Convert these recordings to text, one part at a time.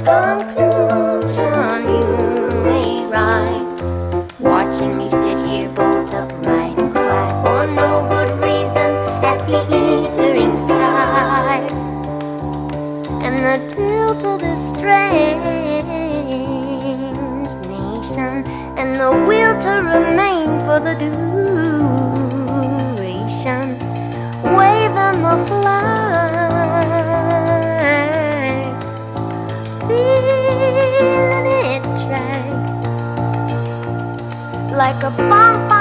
conclusion you may write, watching me sit here bolt upright and cry for no good reason at the eastering sky, and the tilt of this strange nation, and the will to remain for the duration, waving the flag, feeling it drag like a bump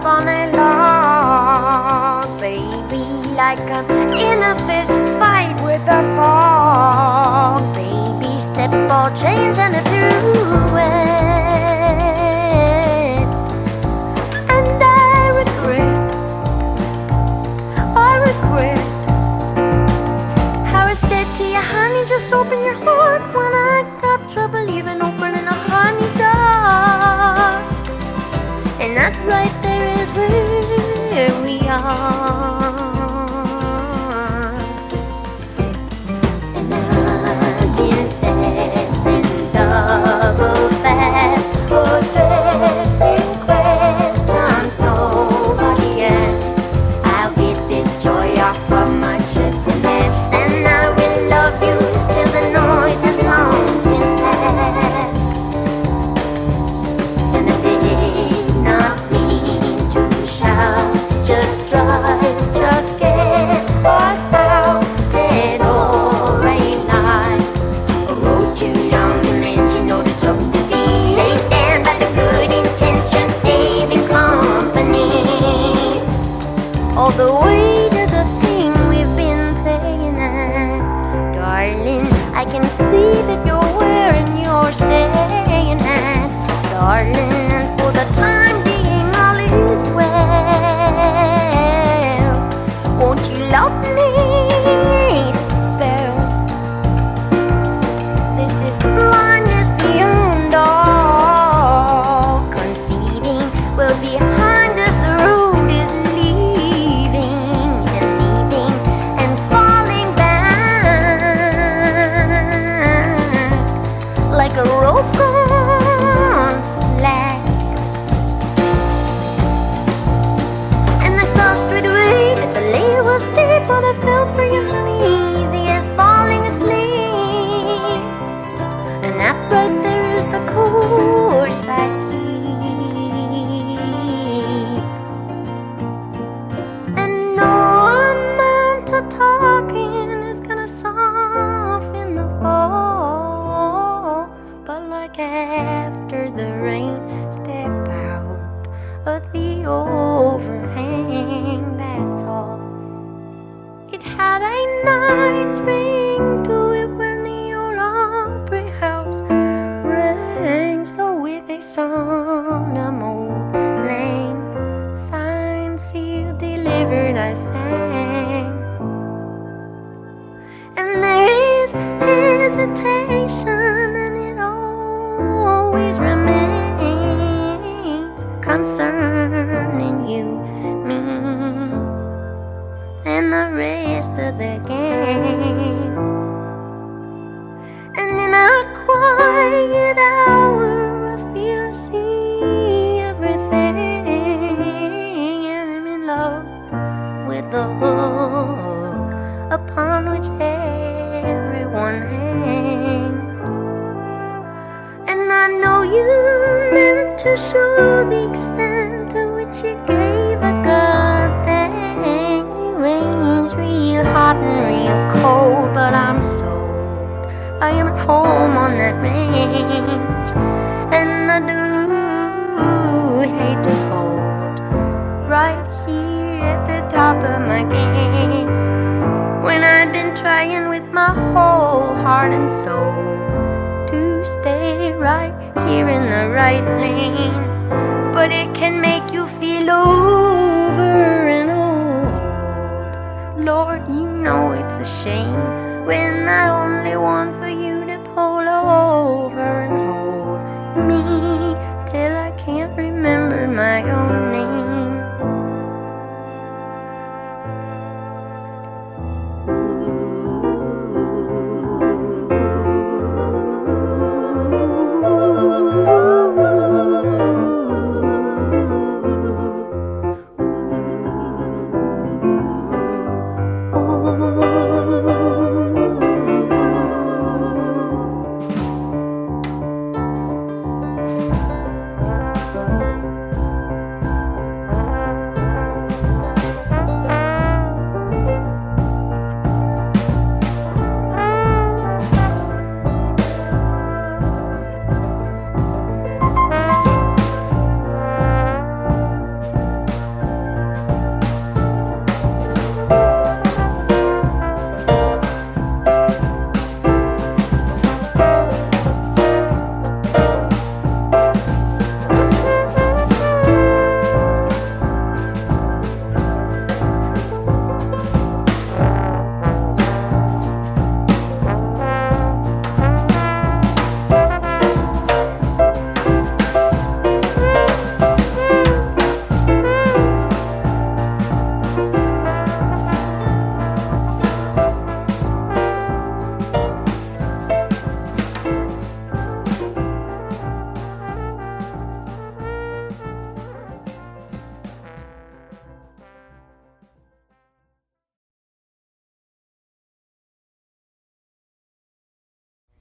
on a log, baby, like an inner fist fight with a fog, baby, step ball change and a duet, and I regret how I said to you, honey, just open your heart when I got trouble even opening a honey jar. And that right there is where we are. And I've been facing double fast for dressing questions nobody asked. I'll get this joy off of my chest and mess, and I will love you till the noise has long since passed. And I did not mean to shout, just drive, just get lost out, dead or alive. A road too long to mention, notice something to see. Ain't damn but the good intentions paving company. All the way to the thing we've been playing at, darling, I can see that you're wearing your staying hat, darling, and for the time being all is well. Won't you love me, spell? This is blindness beyond all conceiving. Well, behind us the road is leaving and falling back like a rope on slack. And I saw straight away that the lay was steep, but I fell for you, honey, easy as falling asleep. And that right there is the course I keep. And no amount of talking is gonna soften the fall, but like after the rain, step out of the overhang, that's all. It had a nice ring to it when the old Opry House rang. So with a solemn lang, signed, sealed, delivered, I sang. And there is hesitation, and it always remains concerning you, me, and the rest of the gang. And in a quiet hour I feel I see everything, and I'm in love with the hook upon which everyone hangs. And I know you meant to show the extent to which you gave a goddamn. You range real hot and real cold, but I'm sold. I am at home on that range, and I do hate to fold right here at the top of my game, when I've been trying with my whole heart and soul to stay right here in the right lane. But it can make you feel over and old. Lord, you know it's a shame when I only want for you to pull over and hold me till I can't remember my own name. Ooh.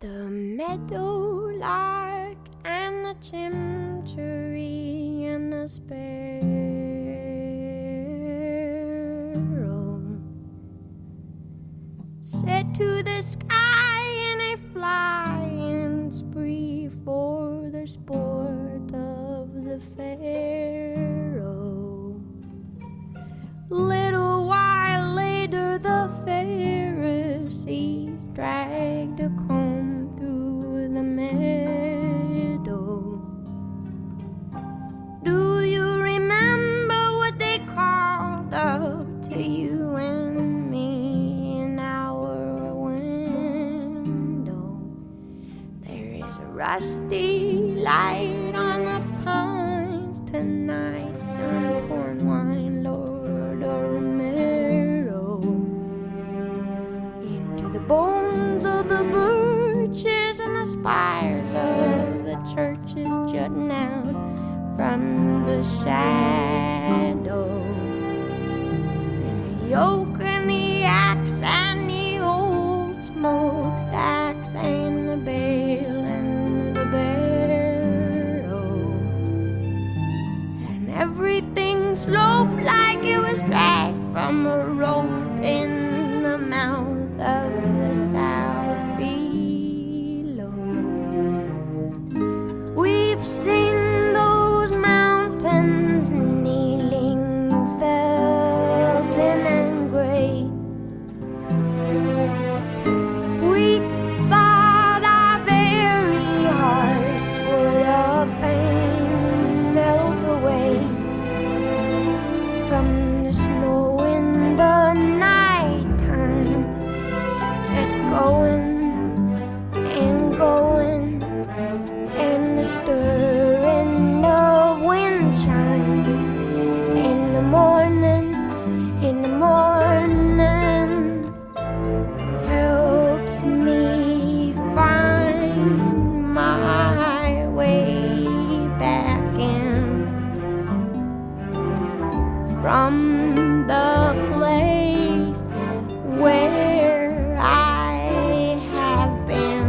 The meadowlark and the chimchuree and the sparrow set to the sky in a flying spree for the sport of the pharaoh. Little while later the Pharisees dragged a comb through the meadow. Do you remember what they called up to you and me in our window? There is a rusty light on the pines tonight, some corn wine, Lord Romero. Into the bones of the birches and the spires of the churches jutting out from the shadow. And the yoke and the axe and the old smokestacks and the bale and the barrow. And everything sloped like it was dragged from a rope in the mouth of the south below. We've seen those mountains kneeling, felting and gray. We thought our very hearts would up and melt away from the snow in the nighttime, just going and going, and the stirring of wind chime in the morning, helps me find my way back in from the place where I have been.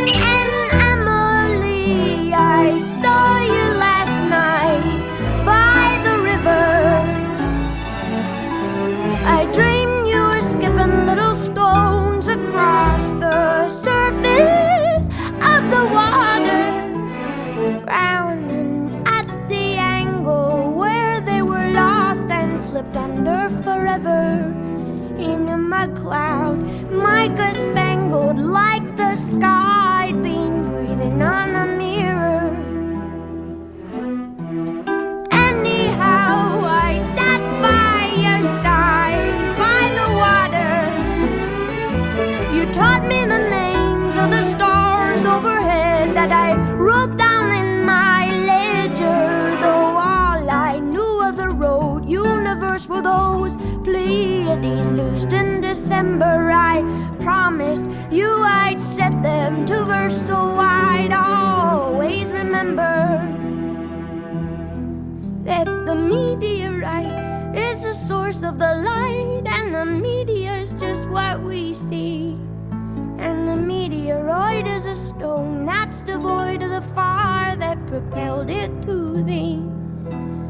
And Emily, I saw you last night by the river. I dreamed you were skipping little stones across the surface of the water, frowning at the angle where they were lost and slipped under forever in a mud cloud, mica spangled like the sky been breathing on a mirror. Anyhow, I sat by your side by the water. You taught me the names of the stars overhead that I wrote down in my ledger, though all I knew of the road universe were those Pleiades loosed in December. I promised you I'd set them to verse, so I'd always remember that the meteorite is the source of the light, and the meteor's just what we see. And the meteoroid is a stone that's devoid of the fire that propelled it to thee.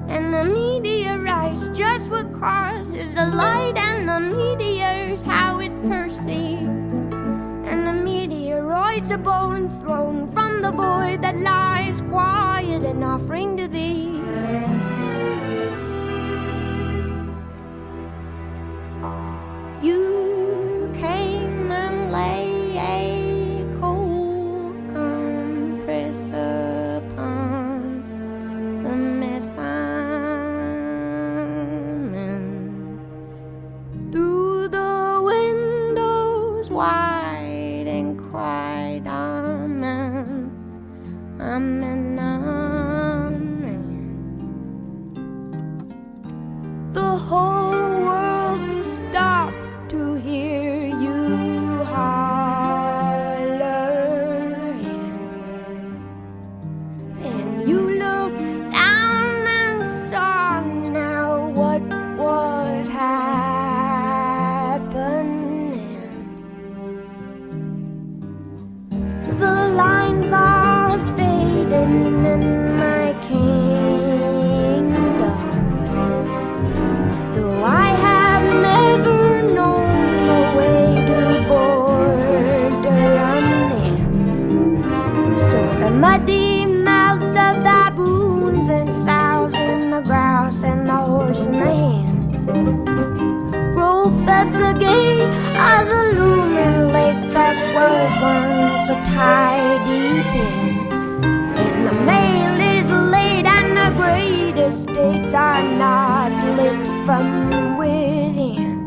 And the meteorite's just what causes the light, and the meteor's how it's perceived. And the meteoroid's a bone thrown from the void that lies quiet and offering to thee. You came and lay a cold compress upon the mess I'm in. Through the windows wide and cried, Amen, Amen, Amen. tie deep in. And the mail is late and the great estates are not lit from within.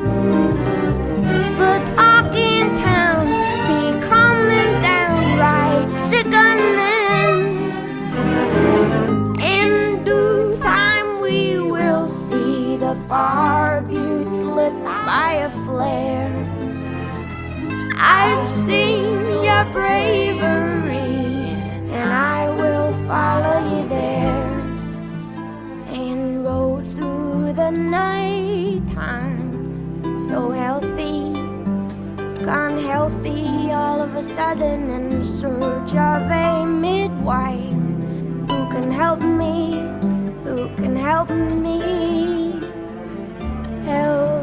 The talk in town becoming downright sickening. In due time we will see the far buttes lit by a flare. I've seen your bravery, and I will follow you there, and roll through the night time, so healthy, gone healthy all of a sudden, in search of a midwife who can help me, help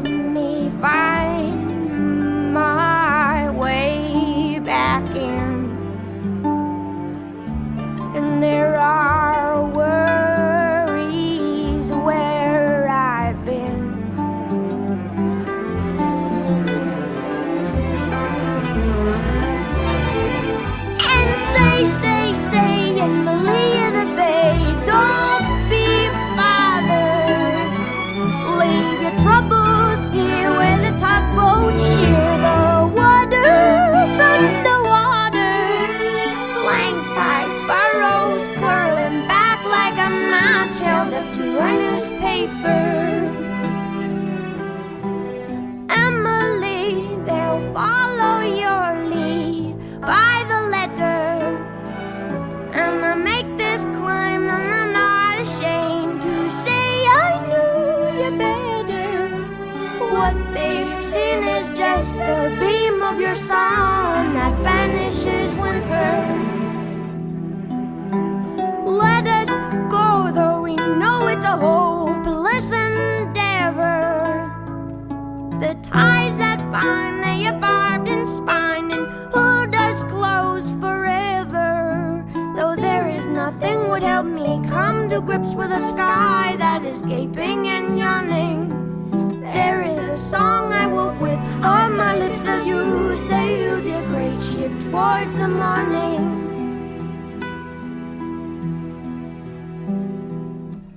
me find my way back in. And there are worries where I've been. And say, Emily of the Bay, don't be bothered. Leave your troubles here where the tugboats shear the water from the water, flanked by furrows curling back like a match held up to a newspaper. Emily, they'll follow your lead by the letter, and I make this climb, and I'm not ashamed to say I knew you better. What they've seen is just a beam of your sun that banishes winter. Let us go, though we know it's a hopeless endeavor. The ties that bind, they are barbed and spined, and who does close forever? Though there is nothing would help me come to grips with a sky that is gaping and yawning. There is a song I woke with on my lips as you sailed your great ship towards the morning.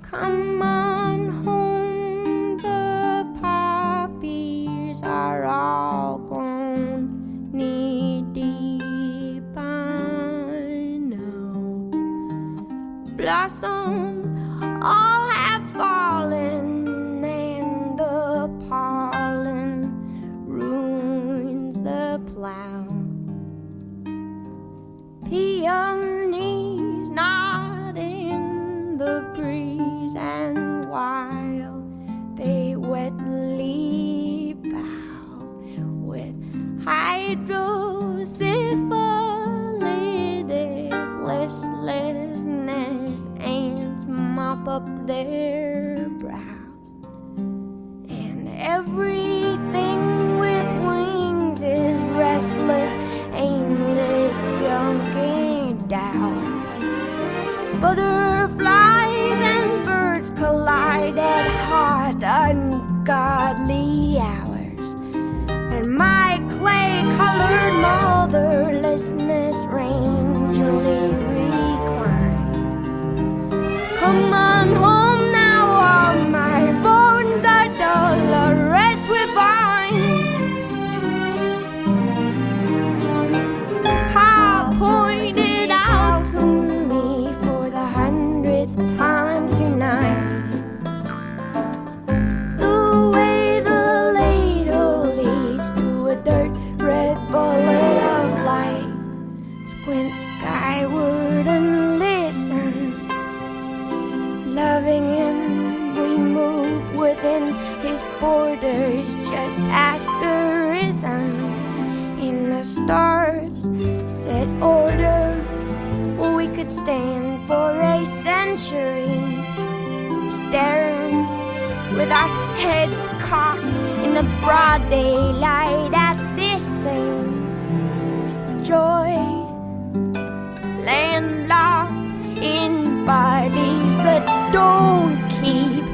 Come on home, the poppies are all grown knee-deep, I know. Blossoms all have fallen, and the pollen ruins the plow. Peonies nod in the breeze, and while they wetly bow with hydrosyphilitic listlessness, ants mop up their brows, and everything with wings is restless, aimless, junking down. Butterflies and birds collide at hot, ungodly hours, and my clay-colored motherlessness rangely reclines. Come on home now, all my bones are dull, the rest we find. Pa pointed out to me for the 100th time tonight the way the ladle leads to a dirt red bullet of light. Squint skyward and listen. Loving him, we move within his borders, just asterism in the stars set order. Well, we could stand for a century, staring with our heads cocked in the broad daylight at this thing. Joy, landlocked in bodies that don't keep,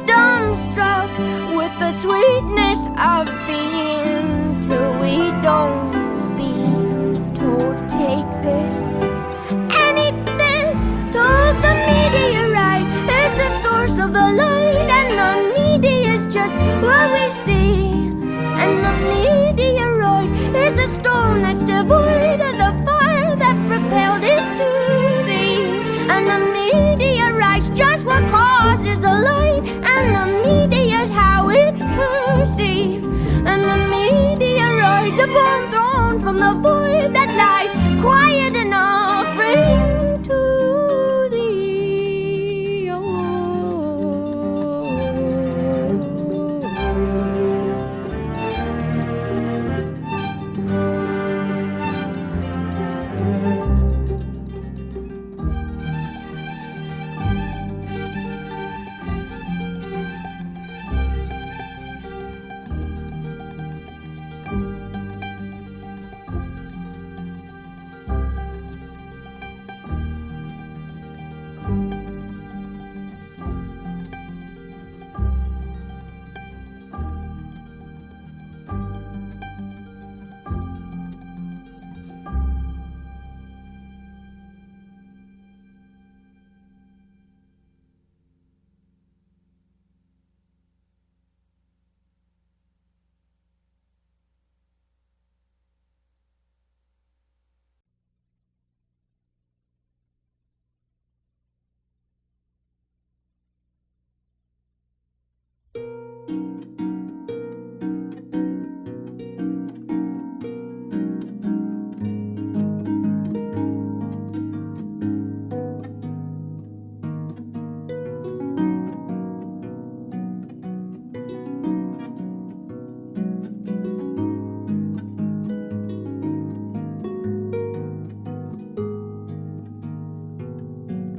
dumbstruck with the sweetness of being, till we don't be told take a void that lies quiet and offering to thee. Oh.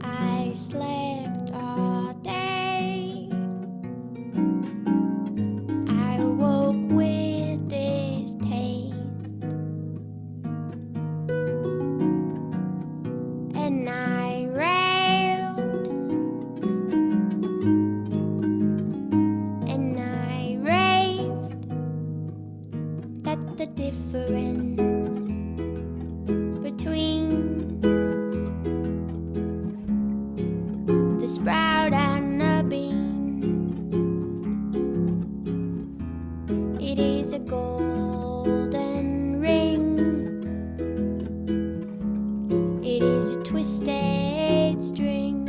I slept all day. I woke with this taste, and I railed, and I raved that the difference between the sprout and the bean, it is a golden ring, it is a twisted string,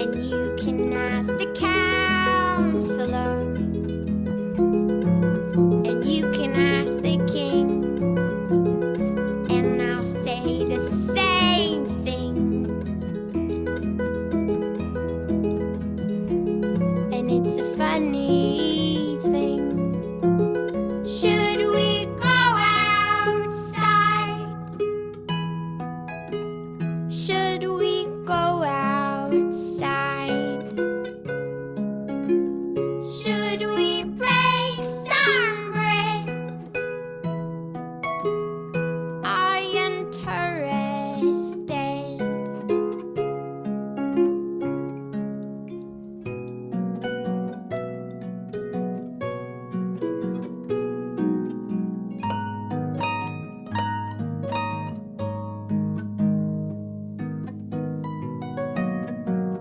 and you can ask the counselor, and you can ask the king, and I'll say the same thing. And it's a funny thing. Should we go outside? Should we go outside? Should we break some bread? Are you interested?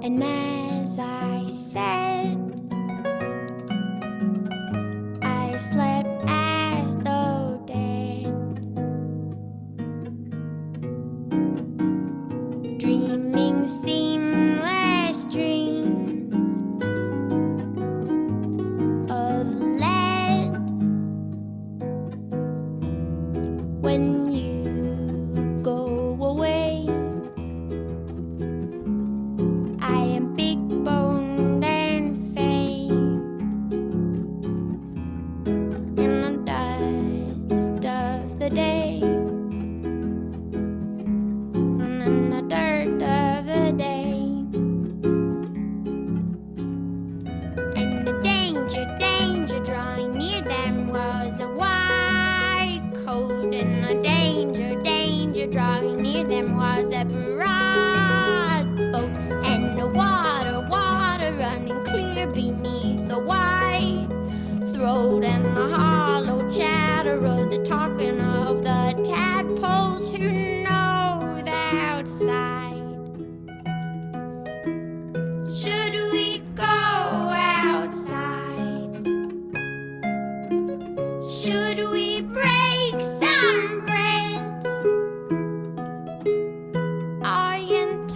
And as I said, I slept as though dead, dreaming seamless dreams of lead. When you go away, I am big boned and fake in the dust of the day, and in the dirt of the day, and the danger, danger drawing near them was a white coat, and the danger, danger drawing near them was a broad boat, and the water, water running clear beneath the white throat, and the hollow chatter of the talking of the tadpoles who know the outside. Should we go outside? Should we break some bread? Are you interested?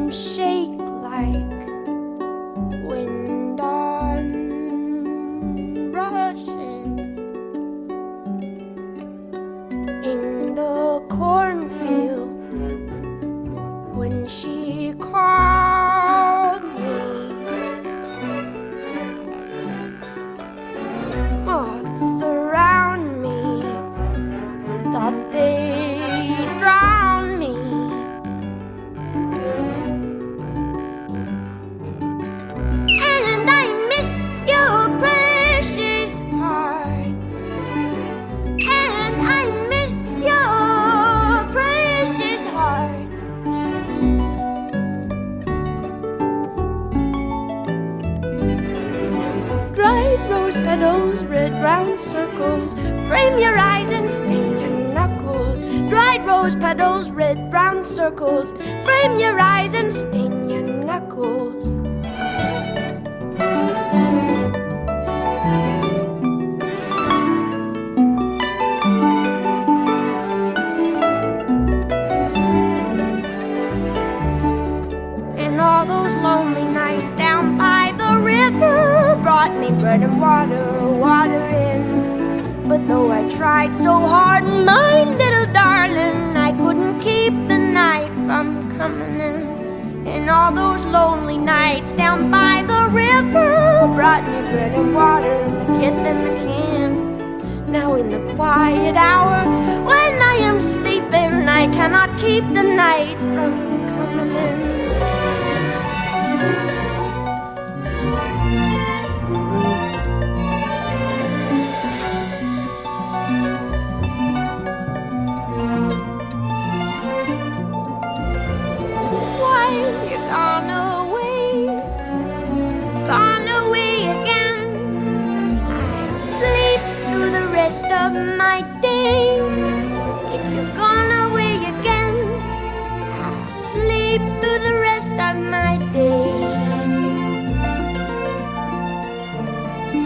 them shake like wind on rushes in the cornfield when she called me. Moths around me thought they'd drown me. And I miss your precious heart. And I miss your precious heart. Dried rose petals, red round circles, frame your eyes and sting your knuckles. Dried rose petals, red brown circles, frame your eyes and sting your knuckles. And all those lonely nights down by the river brought me bread and water in. But though I tried so hard, my little darling, I couldn't keep the night from coming in. And all those lonely nights down by the river brought me bread and water and the kiss in the can. Now in the quiet hour, when I am sleeping, I cannot keep the night from coming in. Gone away again. I'll sleep through the rest of my days. If you're gone away again, I'll sleep through the rest of my days.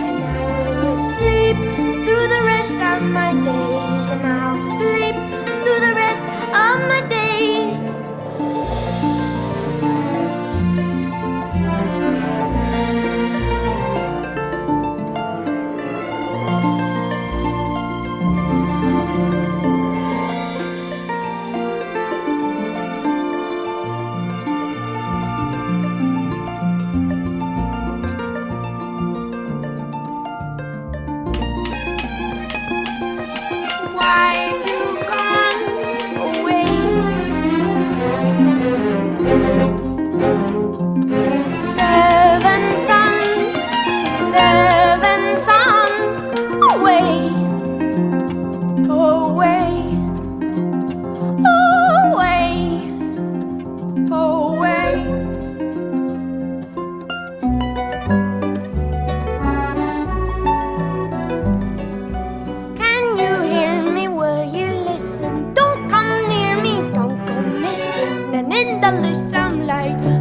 And I will sleep through the rest of my days. And I'll sleep through the rest of my days.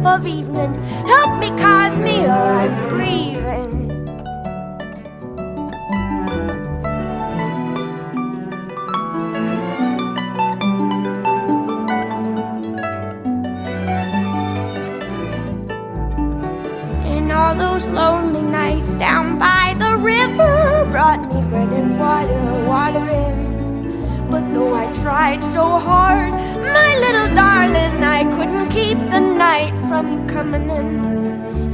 Of evening, help me, cause me, or I'm grieving. And all those lonely nights down by the river brought me bread and water in. But though I tried so hard, my little darling, I couldn't keep the night from coming in.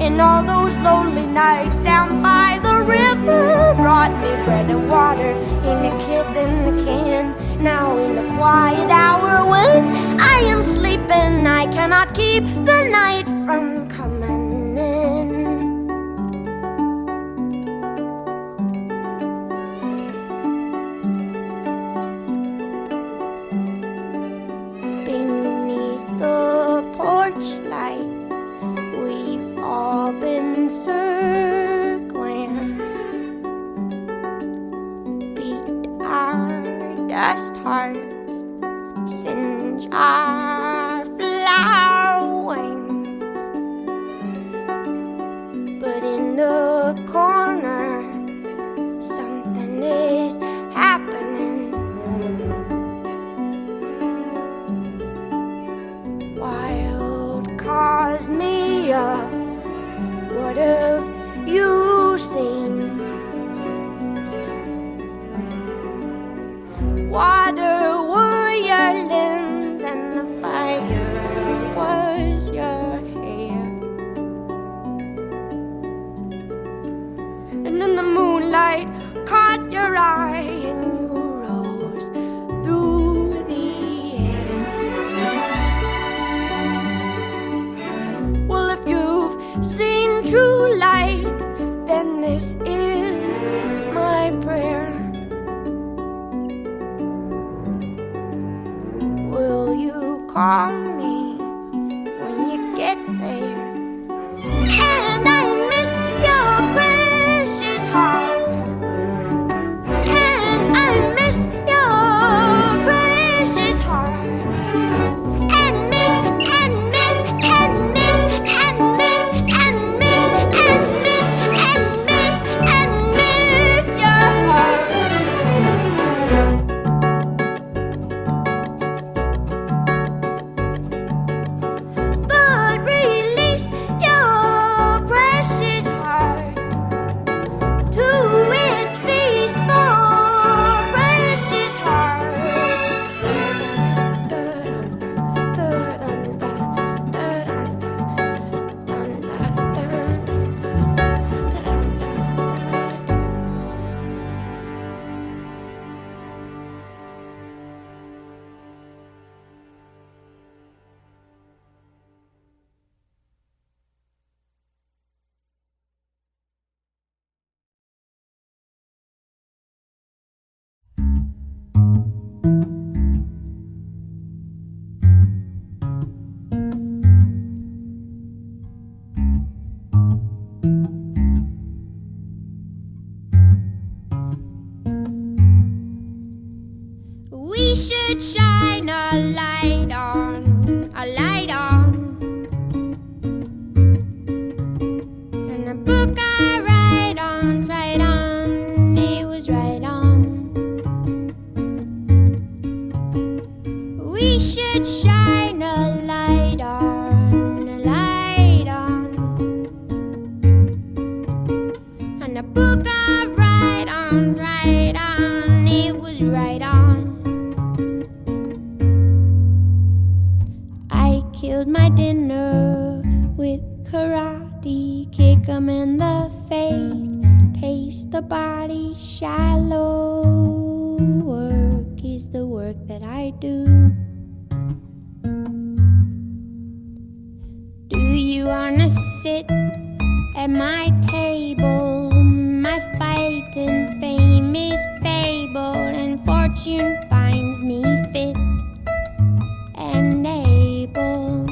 And all those lonely nights down by the river brought me bread and water in a kiss in the can. Now in the quiet hour when I am sleeping, I cannot keep the night from coming in. Light, we've all been circling, beat our dust hearts, singe our flower wings. But in the corner, something is happening. Wild card was me, what have you seen? Water were your limbs and the fire was your hair. And then the moonlight caught your eye and you rose through the air. Well, if you've seen true light, then this is my prayer. Will you call me when you get there? And I miss your precious heart. And I miss your precious heart. And miss, and miss, and miss, and miss, and miss, and miss, and miss, and miss your heart. But release your precious heart to its feast for precious heart. We should shine a light on, a light on. And a book I write on, it was right on. We should shine a light on, a light on. And a book I write on, it was right on. I killed my dinner with karate, kick 'em in the face, taste the body shallow. Work is the work that I do. Do you wanna sit at my table? My fight and fame is fable, and fortune finds me fit and able.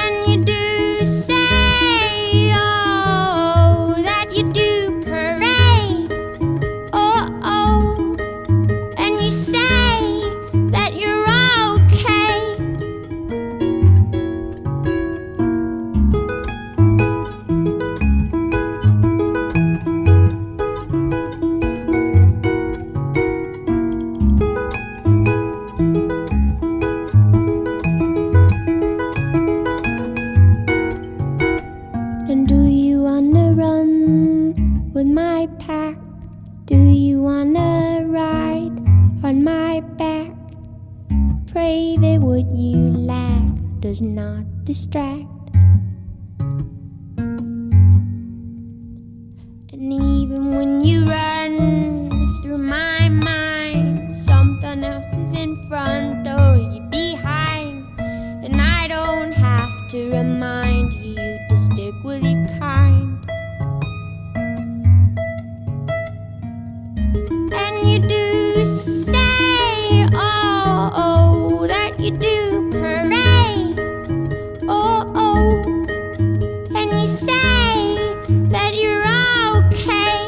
And you do say, oh, that you do parade, oh, oh, and you say that you're okay. And do you wanna run with my pack? Do you wanna ride on my back? Pray that what you lack does not distract. And even when you run through my mind, something else is in front or you're behind. And I don't have to remind you to stick with your kind. And you do say, oh, oh, that you do parade, oh, oh, and you say that you're okay.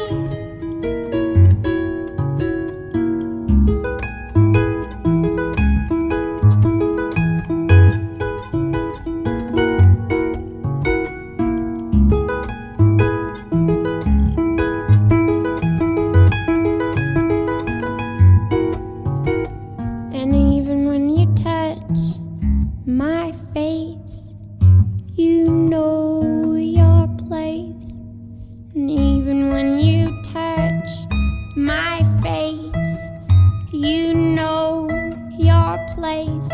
my face. You know your place. And even when you touch my face, you know your place.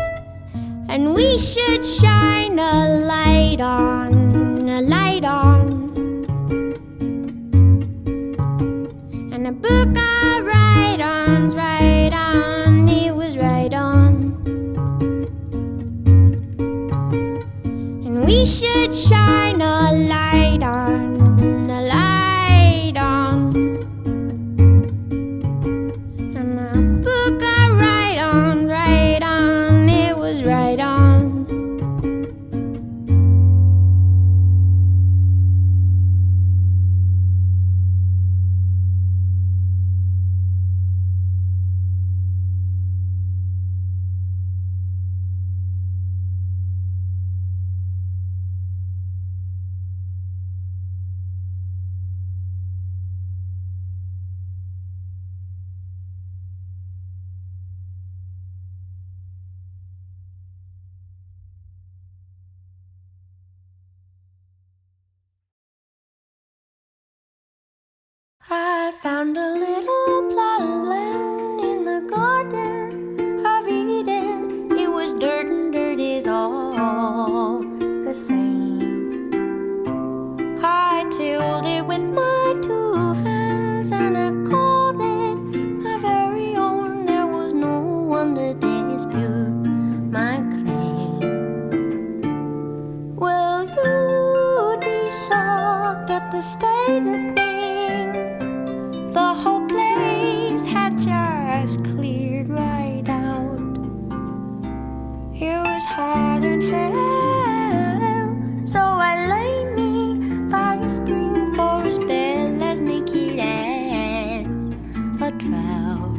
And we should shine a light on, a light on. And a book of write-ons, right on, it was right on. And we should shine a light on, a light on. And a book of write-ons, right on, it was right on. I found a little plot of land in the garden of Eden. It was dirt and dirt is all the same. I tilled it with my 2 hands and I called it my very own. There was no one to dispute my claim. Well, you'd be shocked at the state of things. The whole place had just cleared right out. It was hot and hell, so I lay me by a spring for a spell as naked as a trout.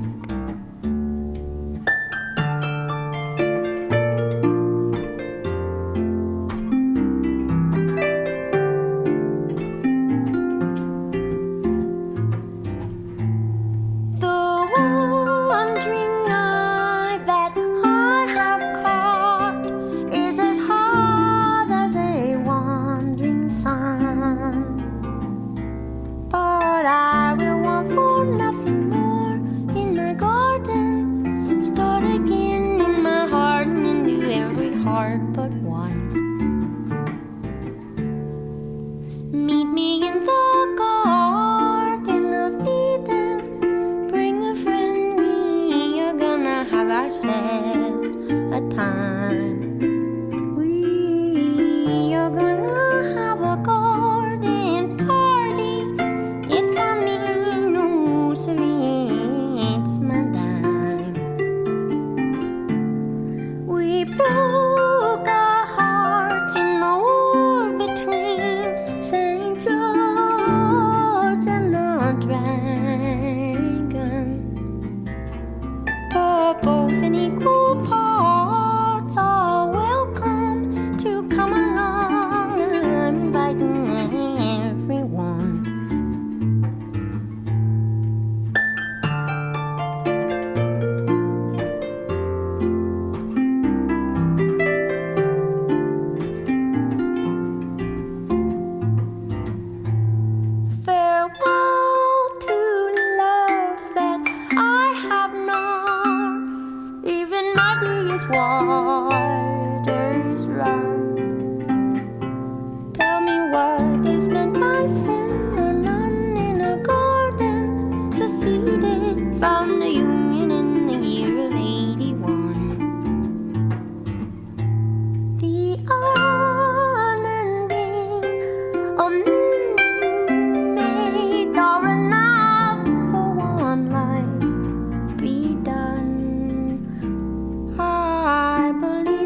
I believe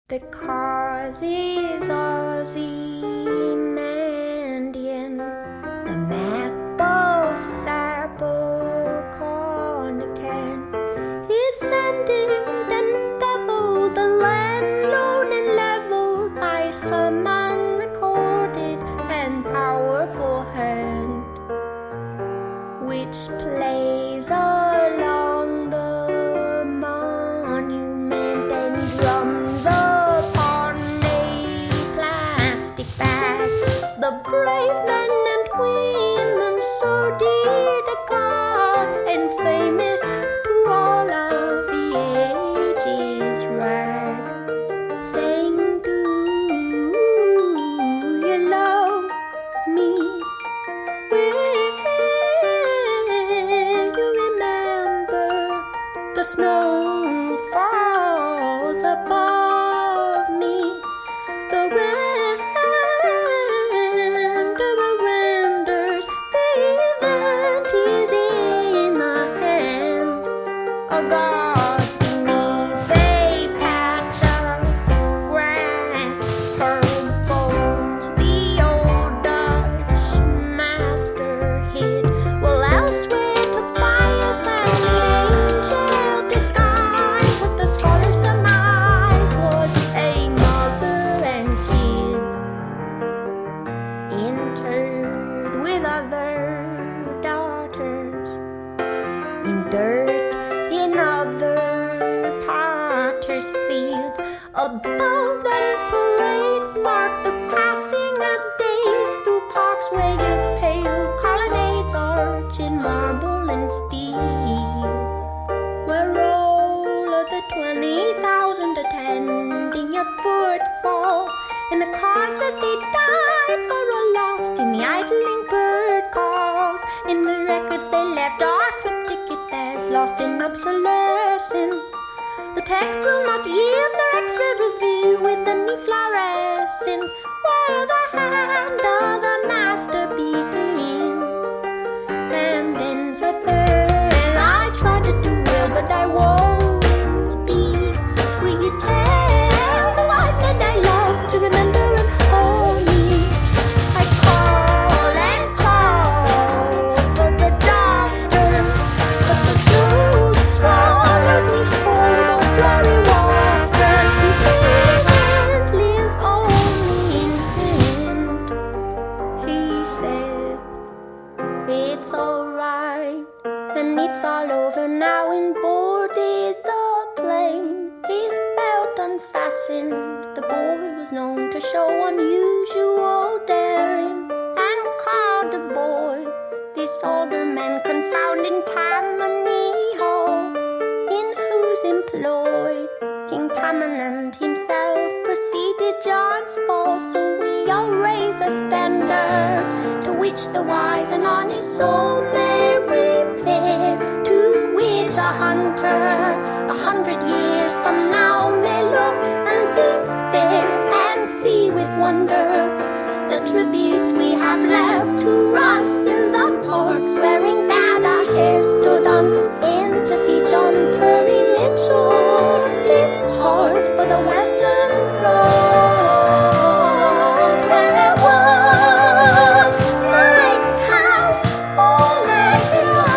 The cause is Ozymandian, the map of Cyberconican is sending and beveled, the land lone and leveled by some unrecorded and powerful hand, which plays along the monument and drums upon a plastic bag. The brave men and women so dear to God and famous to all of the ages rag, saying, do you love me? Will you remember the snow falls above me? The renders, the event is in the hand of God beneath a patch of grass, her bones the old Dutch master hid. Well, elsewhere Tobias and the angel disguised what the scholar surmised was a mother and kid, interred with other daughters in dirt in other potters' fields. Above them parades mark the passing of days through parks where your pale colonnades arch in marble and steel, where all of the 20,000 attending your footfall in the cause that they died for are lost in the idling bird calls, in the records they left are cryptic at best, lost in obsolescence. The text will not yield the X-ray review with any fluorescence, where the hand of the master begins and ends a third. I try to do well, but I won't be. Will you tell the one that I love to remember and hold me? I call and call for the doctor, but the snow swallows me whole. The flurry walkers, the event lives only in print. He said, it's alright, and it's all over now, and boarded the plane. His belt unfastened, the boy was known to show unusual daring, and called the boy this older man confounding Tammany Hall, in whose employ King Tammany himself preceded John's fall. So we all raise a standard to which the wise and honest soul may repair, to which a hunter 100 years from now may look and despair, and see with wonder the tributes we have left to rust in the port, swearing that our hair stood on end to see John Perry Mitchell depart for the Western Front, where one might count all as young.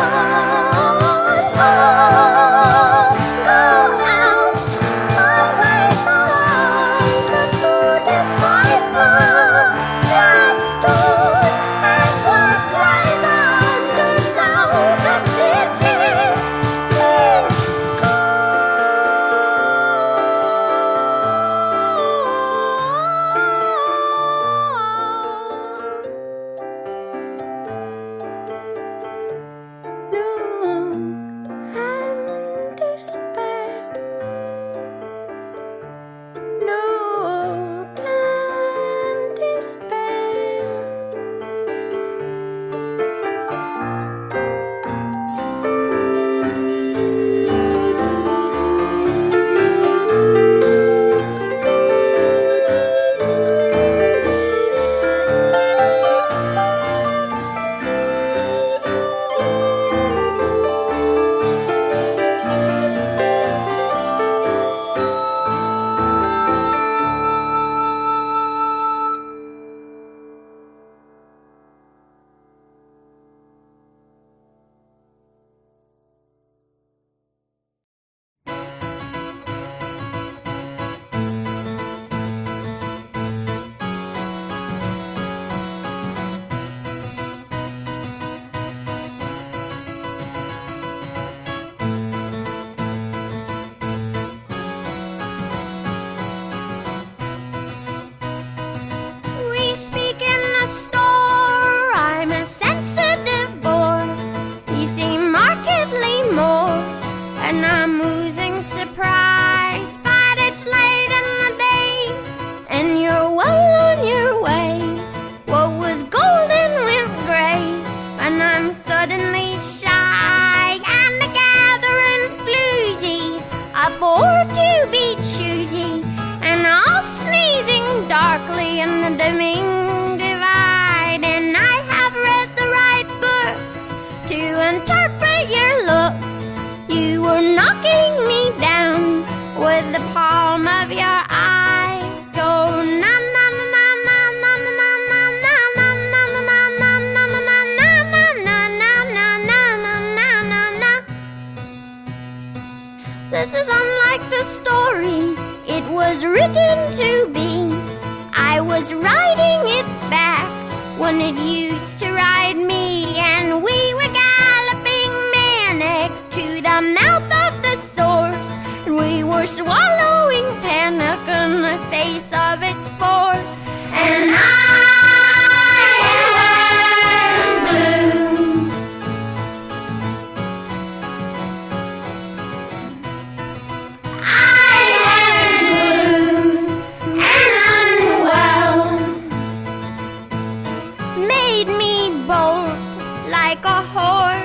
Oh, go out, away the hunter to decipher the stone and dimming divide, and I have read the right book to interpret your look. You were knocking me down with the palm of your eye. Go na na na na na na na na na na na na na na na na na na na. This is unlike the story it was written to be. I was riding its back when it used to ride me, and we were galloping manic to the mouth of the source, and we were swallowing panic in the face of its force. And I am blue. I am blue and unwell. Made me bolt like a horse.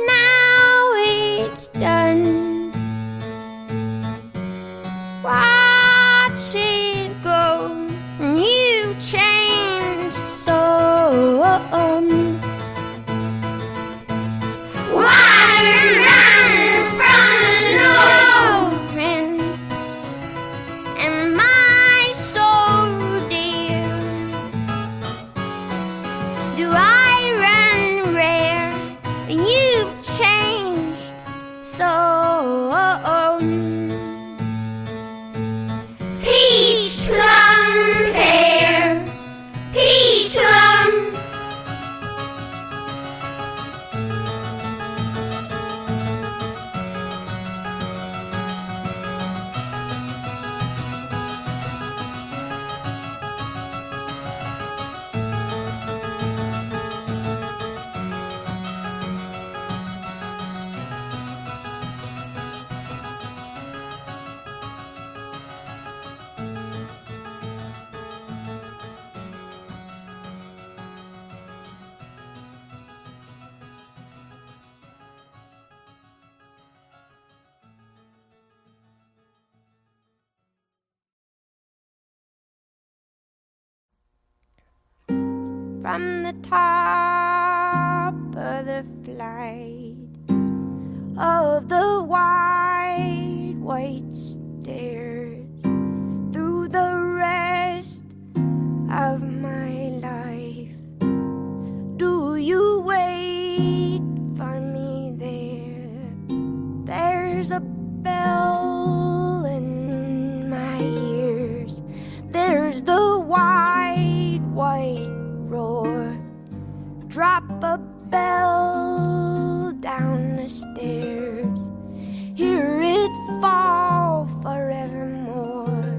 Now it's done. Watch it go. You changed so. Water runs from the snow, and my soul, dear, do I run rare? You've changed so. Peach plum pear, peach plum. From the top of the flight of the wide white stairs, through the rest of my life, do you wait for me there? There's a bell in my ears, there's the wide white roar. Drop a bell down the stairs, hear it fall forevermore,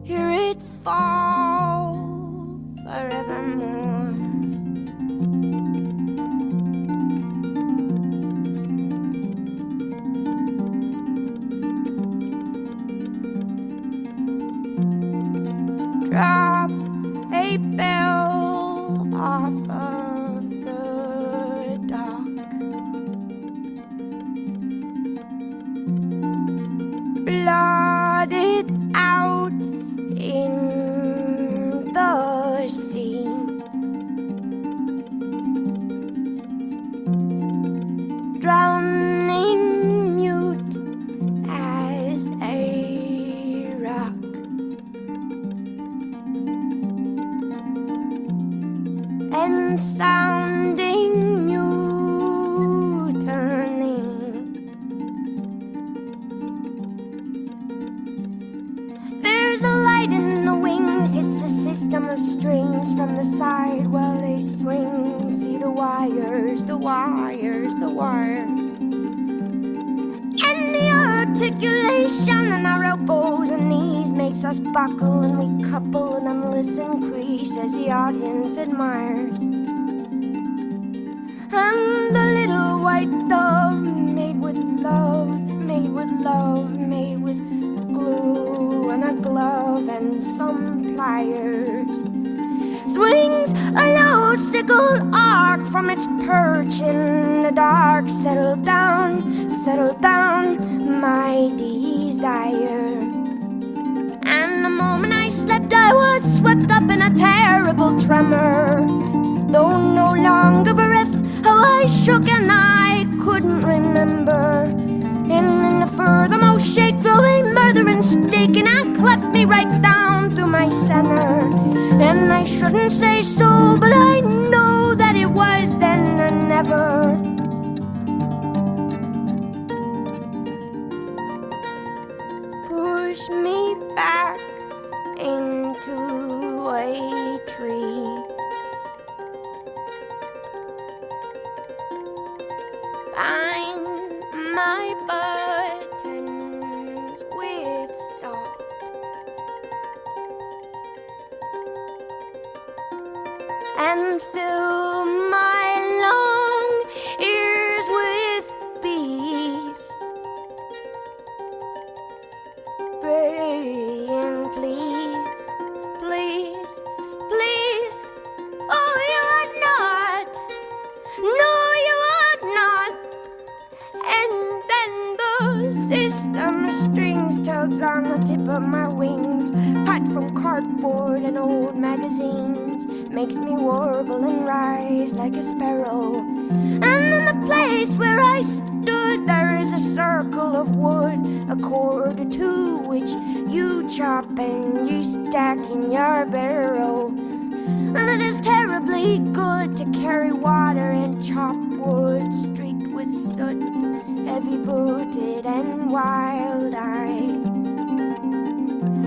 hear it fall forevermore. Drop a bell off of the dock, blotted out in the sea. Drowning mute as a rock. And sounding mutiny. There's a light in the wings, it's a system of strings from the side while they swing. See the wires, the wires, the wires. And the articulation in our elbows and knees makes us buckle, and we couple an endless increase as the audience admires. And the little white dove, made with love, made with love, made with glue and a glove and some pliers, swings along icicle arc from its perch in the dark. Settle down, my desire. And the moment I slept, I was swept up in a terrible tremor. Though no longer bereft, how I shook and I couldn't remember. And in the furthermost shake drove a murdering stake, and I cleft me right down through my center. And I shouldn't say so, but I know that it was then and never. Push me back into a tree. Bind my buttons with salt. And fill my long ears with bees, praying, please, please, please. Oh, you would not. No, you would not. And then the system strings tugs on the tip of my wings, cut from cardboard and old magazines, makes me warble and rise like a sparrow. And in the place where I stood, there is a circle of wood, a cord or two which you chop and you stack in your barrow. And it is terribly good to carry water and chop wood streaked with soot, heavy-booted and wild-eyed.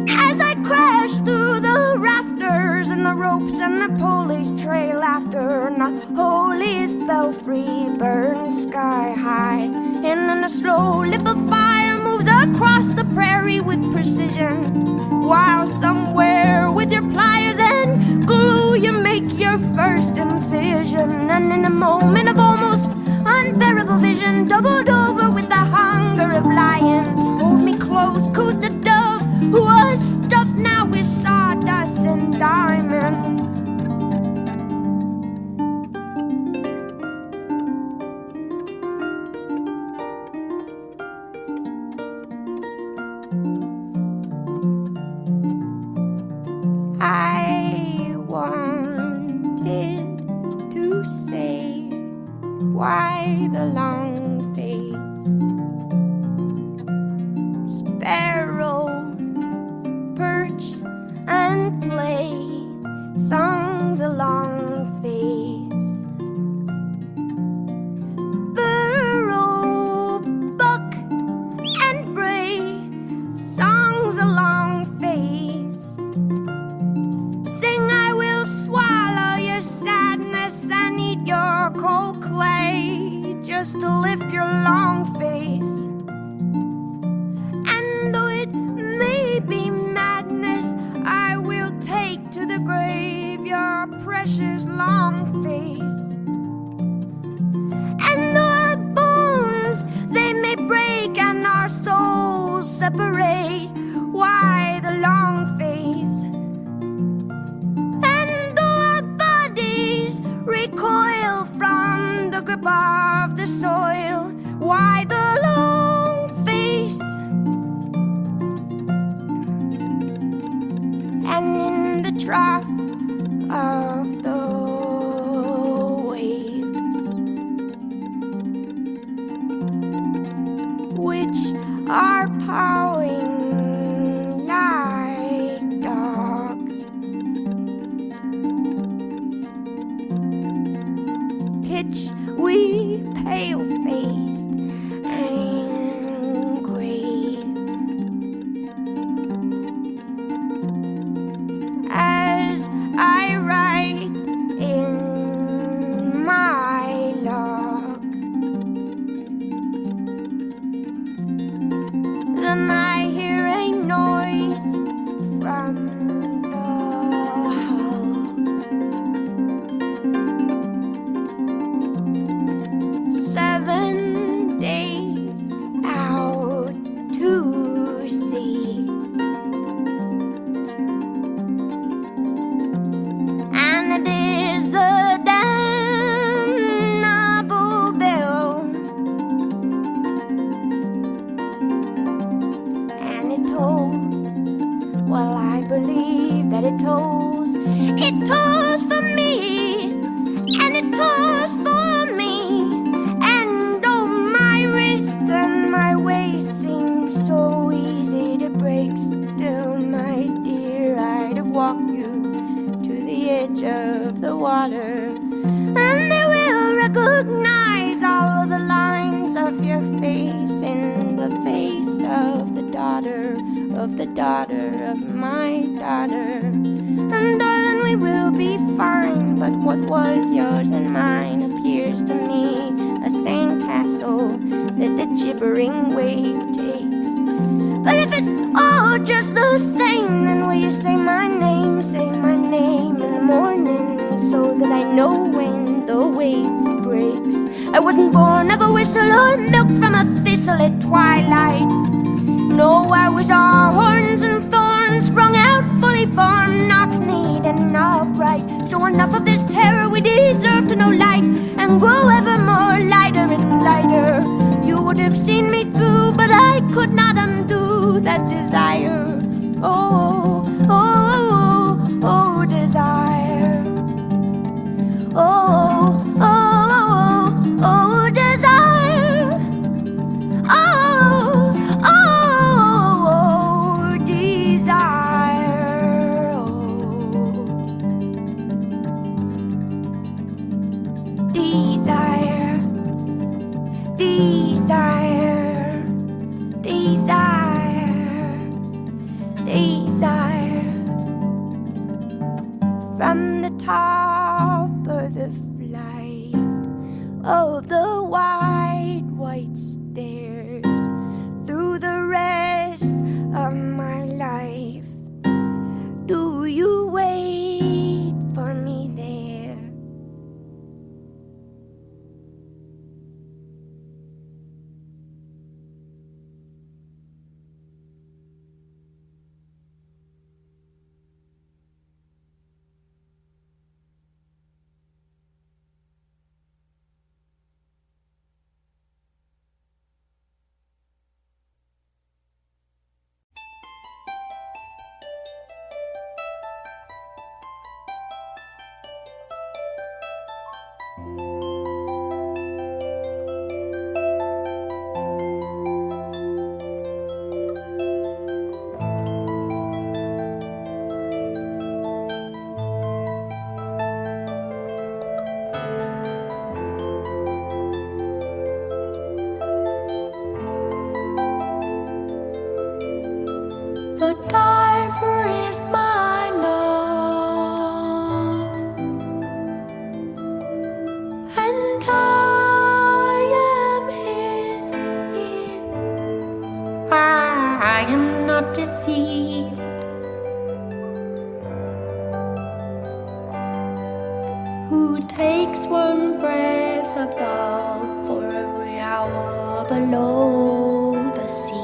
As I crash through the rafters and the ropes and the pulleys trail after, and the holiest belfry burns sky high, and then a slow lip of fire moves across the prairie with precision, while somewhere with your pliers and glue you make your first incision. And in a moment of almost unbearable vision, doubled over with the hunger of lions, hold me close, cooed the dove, who was stuffed now with sawdust and diamonds. I wanted to say, why the long face? Sparrow, perch and play songs along face. Burrow, buck and bray songs along face. Sing, I will swallow your sadness and eat your cold clay, just to lift your long face. And though it may be madness, I will take to the grave your precious long face. And though our bones they may break and our souls separate, why the long face? And though our bodies recoil from the grip of the soil, why the long face? And in the trough of the waves, which are pawing like dogs, pitch we pale-faced and grave, as I write in my log. Then I hear a noise from the hull. 7 days out to sea, and it is the edge of the water, and they will recognize all of the lines of your face in the face of the daughter of my daughter. And darling, we will be fine, but what was yours and mine appears to me a sandcastle that the gibbering wave takes. But if it's all just the same, then will you say my name in the morning, so that I know when the wave breaks? I wasn't born of a whistle or milked from a thistle at twilight. No, I was all horns and thorns, sprung out fully formed, knock-kneed and upright. So enough of this terror, we deserve to know light, and grow ever more lighter and lighter. You would have seen me through, but I could not undo that desire. Oh, oh, oh, oh, desire. Oh, oh, oh, oh, desire. Oh, oh, oh, desire. Oh, desire. Desire, desire, desire. From the top of the flight of the wide white stairs, through the rest of my life, do you wait for me there? The diver is my love, and I am his ear. I am not deceived. Who takes one breath above for every hour below the sea?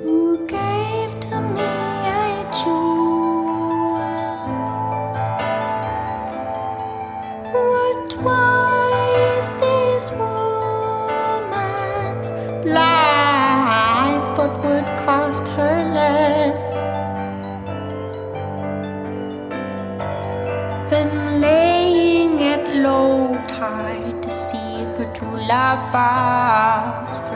Who gave to me a jewel worth twice this woman's life, but would cost her less than laying at low tide to see her true love phosphoresce.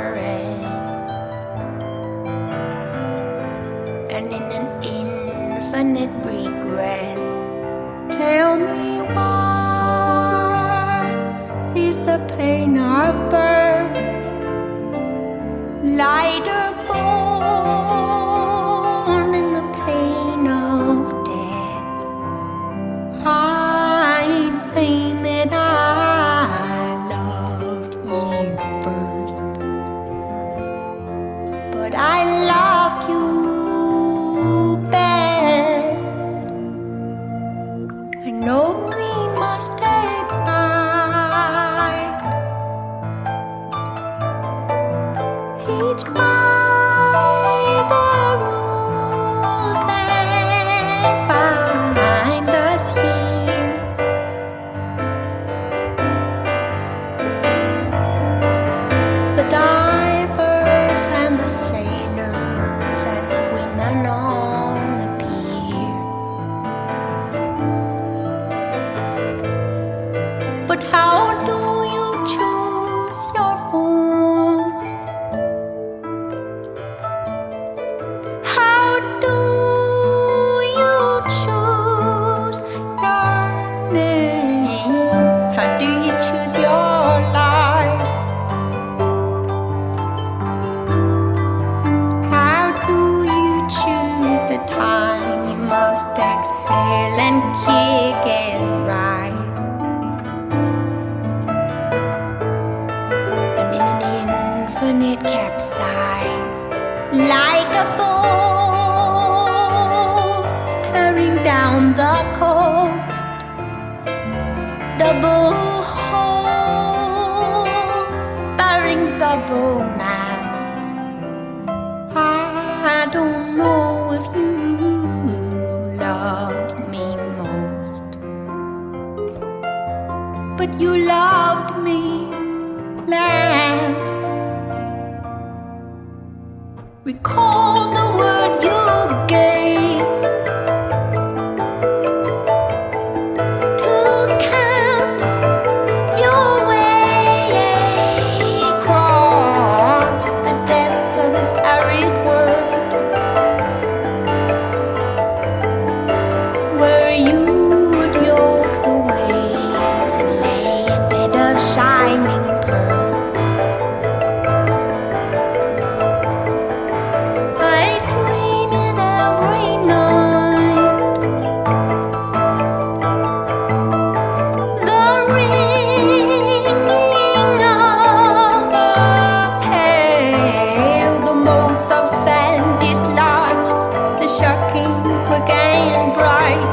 And in an infinite regret, tell me what is the pain of birth, lighter born in the pain of death? I ain't saying that I loved Eve first, but I loved you best. I know we must abide each by the rules that bind us here. The divers and the sailors and the women on the pier. But how do you choose your form? How do time you must exhale and kick and ride. And in an infinite capsize, like a boat tearing down the coast, double holes, bearing double masts. I don't know if you loved me most, but you loved me last. Recall the word you gave to count your way across the depths of this arid world, where you would yoke the waves and lay a bed of shining pearls. I dream it every night, the ringing of the pale, the motes of sand dislodged, the shocking quick and bright,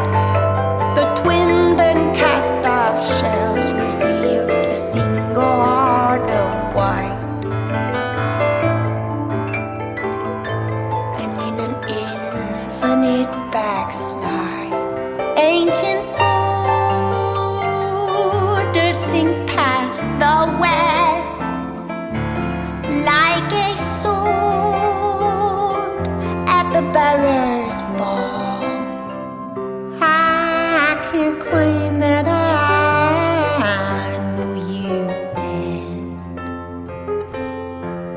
the twinned and cast off shells reveal a single heart of white. And in an infinite backslide, ancient borders sink past the west, like a sword at the bearer's fall. I can't claim that I knew you best,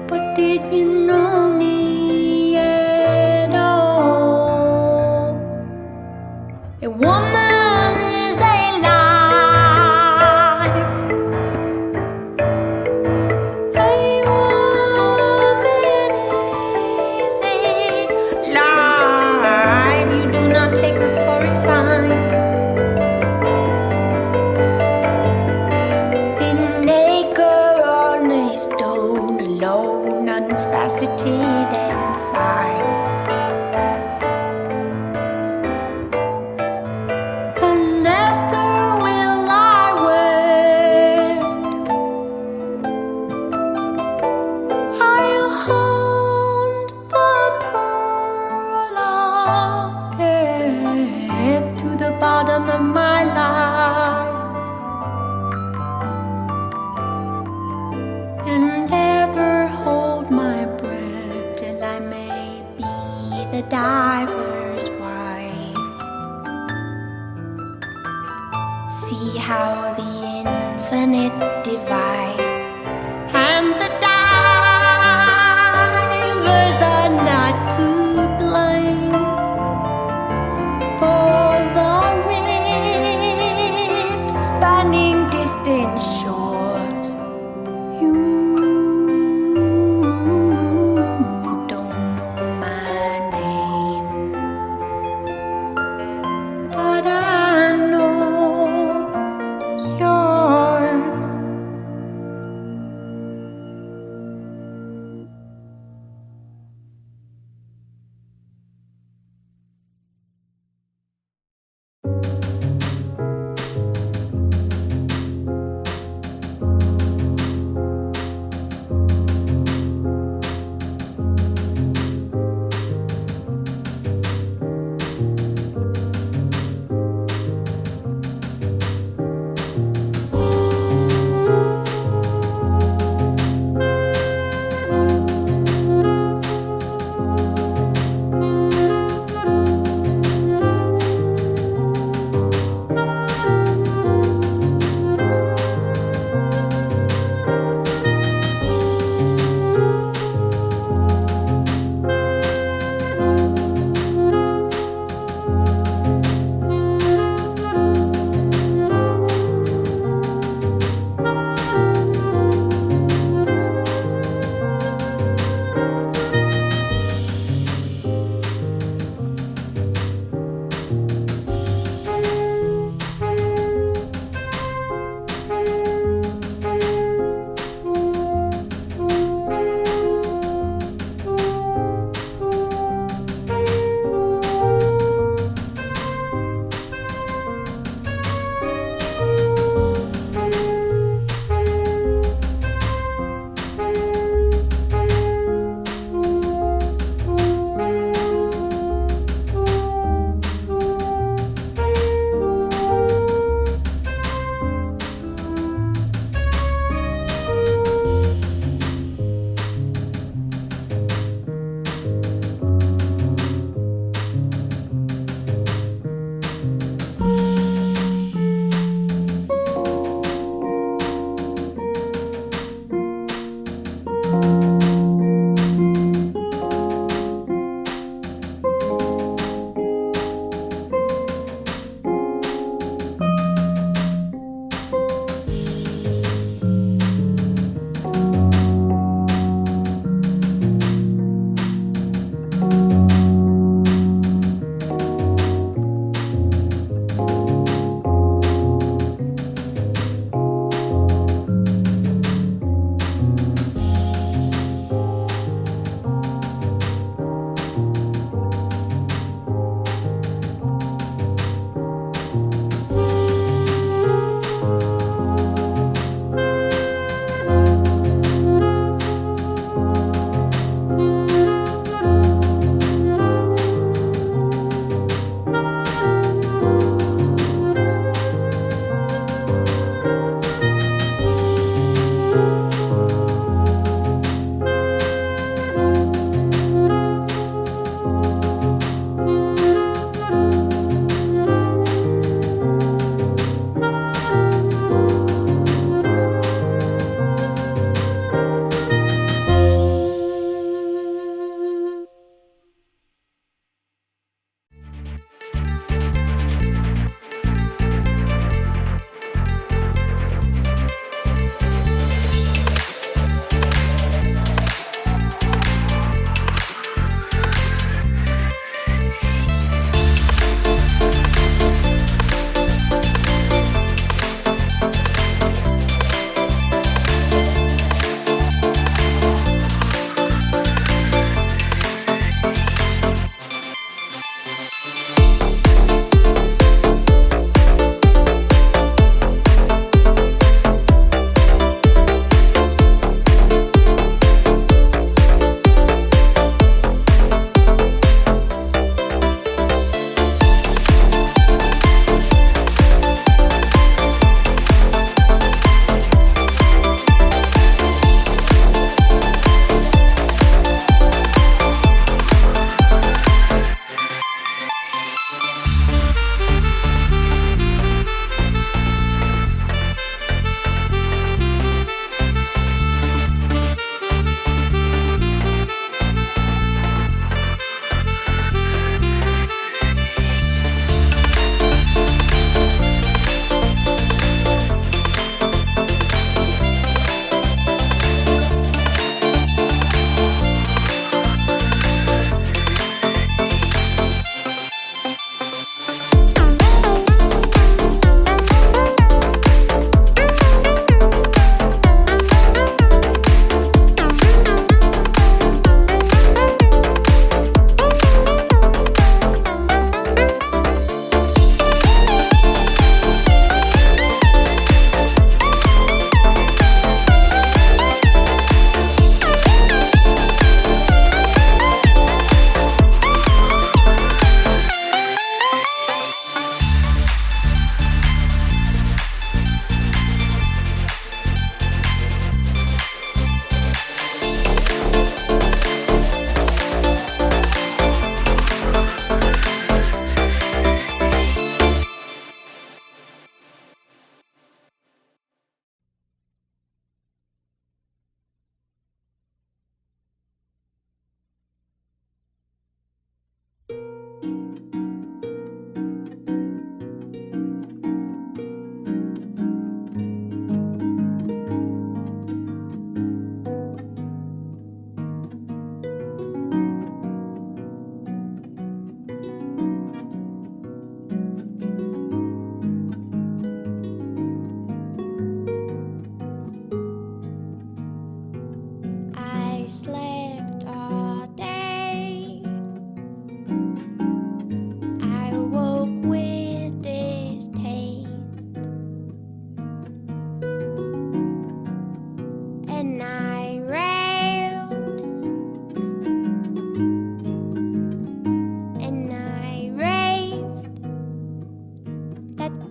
but did you know me at all? A woman is alive. A woman is alive. You do not take her for a sign. In acre on a stone, alone, unfaceted and fine. And never will I wear. I'll hunt the pearl of death to the bottom of my life, and ever hold my breath till I may be the diver's wife. See how the infinite divides, and the divers are not to blame for the rift spanning distant shores. You don't know my name, but I know yours.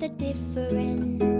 the difference.